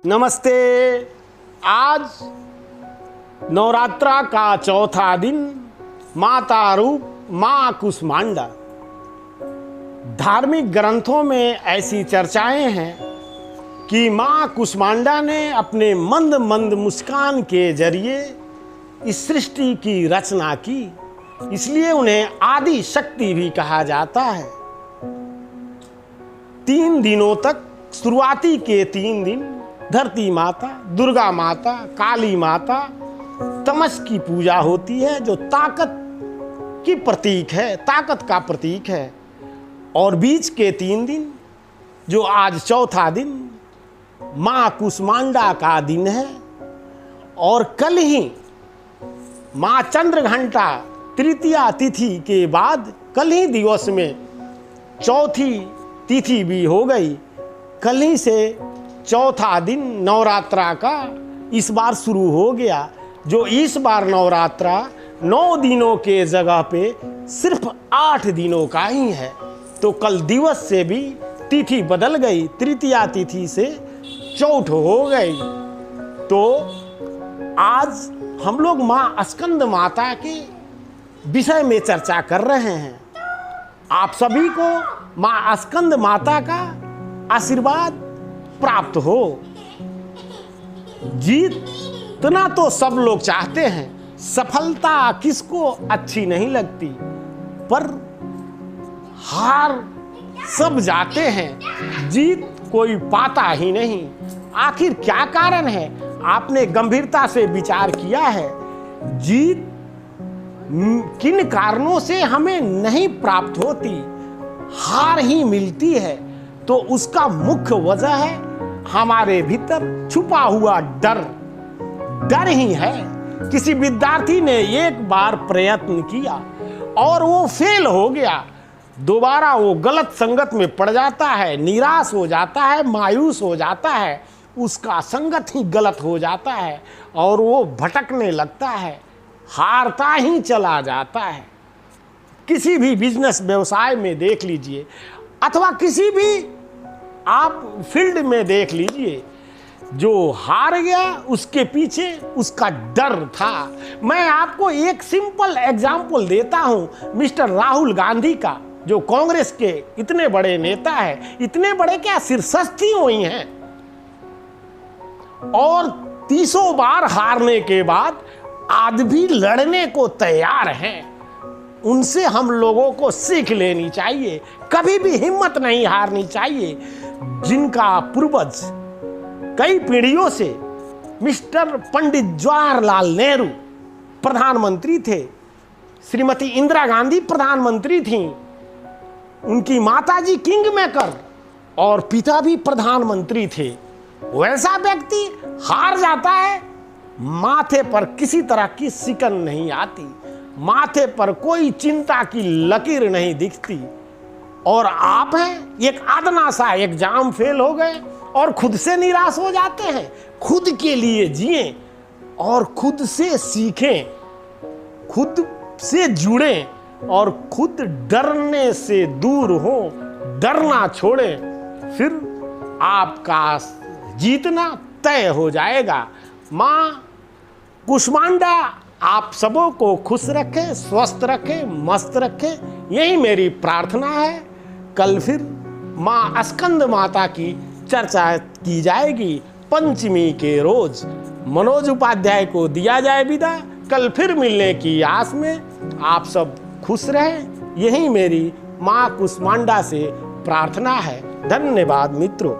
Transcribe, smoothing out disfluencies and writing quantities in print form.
नमस्ते। आज नवरात्रा का चौथा दिन, माता रूप मां कुष्मांडा। धार्मिक ग्रंथों में ऐसी चर्चाएं हैं कि मां कुष्मांडा ने अपने मंद मंद मुस्कान के जरिए इस सृष्टि की रचना की, इसलिए उन्हें आदि शक्ति भी कहा जाता है। 3 दिनों तक, शुरुआती के 3 दिन धरती माता, दुर्गा माता, काली माता, तमस की पूजा होती है जो ताकत की प्रतीक है, ताकत का प्रतीक है। और बीच के 3 दिन, जो आज चौथा दिन मां कुष्मांडा का दिन है, और कल ही मां चंद्रघंटा तृतीया तिथि के बाद कल ही दिवस में चौथी तिथि भी हो गई। कल ही से चौथा दिन नवरात्रा का इस बार शुरू हो गया, जो इस बार नवरात्रा 9 दिनों के जगह पे सिर्फ 8 दिनों का ही है। तो कल दिवस से भी तिथि बदल गई, तृतीया तिथि से चौथ हो गई। तो आज हम लोग माँ स्कंद माता के विषय में चर्चा कर रहे हैं। आप सभी को माँ स्कंद माता का आशीर्वाद प्राप्त हो। जीतना तो सब लोग चाहते हैं, सफलता किसको अच्छी नहीं लगती, पर हार सब जाते हैं, जीत कोई पाता ही नहीं। आखिर क्या कारण है? आपने गंभीरता से विचार किया है? जीत किन कारणों से हमें नहीं प्राप्त होती, हार ही मिलती है? तो उसका मुख्य वजह है हमारे भीतर छुपा हुआ डर। डर ही है। किसी विद्यार्थी ने एक बार प्रयत्न किया और वो फेल हो गया, दोबारा वो गलत संगत में पड़ जाता है, निराश हो जाता है, मायूस हो जाता है, उसका संगत ही गलत हो जाता है और वो भटकने लगता है, हारता ही चला जाता है। किसी भी बिजनेस व्यवसाय में देख लीजिए, अथवा किसी भी आप फील्ड में देख लीजिए, जो हार गया उसके पीछे उसका डर था। मैं आपको एक सिंपल एग्जाम्पल देता हूं, मिस्टर राहुल गांधी का, जो कांग्रेस के इतने बड़े नेता हैं, इतने बड़े क्या, शीर्षस्थी हुई हैं, और 30 बार हारने के बाद आज भी लड़ने को तैयार हैं। उनसे हम लोगों को सीख लेनी चाहिए, कभी भी हिम्मत नहीं हारनी चाहिए। जिनका पूर्वज कई पीढ़ियों से मिस्टर पंडित जवाहरलाल नेहरू प्रधानमंत्री थे, श्रीमती इंदिरा गांधी प्रधानमंत्री थीं, उनकी माताजी किंग मेकर और पिता भी प्रधानमंत्री थे। वैसा व्यक्ति हार जाता है, माथे पर किसी तरह की सिकन नहीं आती, माथे पर कोई चिंता की लकीर नहीं दिखती। और आप हैं, एक आदना सा एग्जाम फेल हो गए और खुद से निराश हो जाते हैं। खुद के लिए जिएं और खुद से सीखें, खुद से जुड़ें और खुद डरने से दूर हो, डरना छोड़ें, फिर आपका जीतना तय हो जाएगा। माँ कुष्मांडा आप सबों को खुश रखे, स्वस्थ रखे, मस्त रखे, यही मेरी प्रार्थना है। कल फिर माँ स्कंद माता की चर्चा की जाएगी। पंचमी के रोज मनोज उपाध्याय को दिया जाए विदा। कल फिर मिलने की आस में आप सब खुश रहें, यही मेरी माँ कुष्मांडा से प्रार्थना है। धन्यवाद मित्रों।